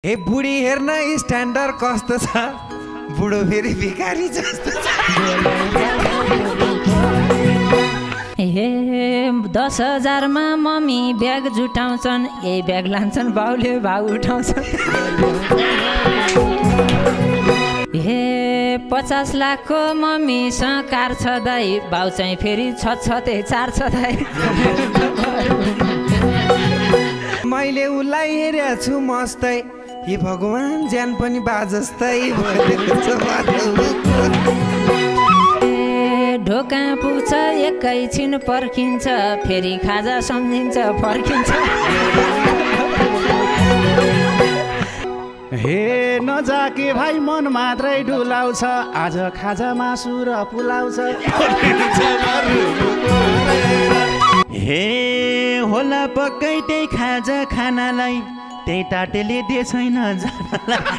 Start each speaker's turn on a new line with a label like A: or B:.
A: हे बुढी हेर्न स्ट्यान्डर्ड कस्तो छ, बुढो फेरि भिखारी जस्तो छ।
B: हे 10,000 मा मम्मी ब्याग जुटाउँछन्, यही ब्याग लान्छन् बाउले भाउ उठाउँछन्। हे 50 लाखको मम्मीसँग कार छ दाइ, भाउ चाहिँ फेरि छछते 4 छ दाइ।
A: मैले उसलाई हेरेको छु मस्तै, हे भगवान ज्यान पनि बाजस्तै भनेको छ।
B: ढोका पुग्छ एकैछिन पर्खिन्छ, फेरि खाजा सम्झिन्छ फर्किन्छ।
C: हे नजाके भाइ मन मात्रै डुलाउँछ, आज खाजा मासु र पुलाउँछ।
D: हे होला पक्कै त्यही खाजा खानालाई, त्यही टाटेले दिए छैन जानलाई।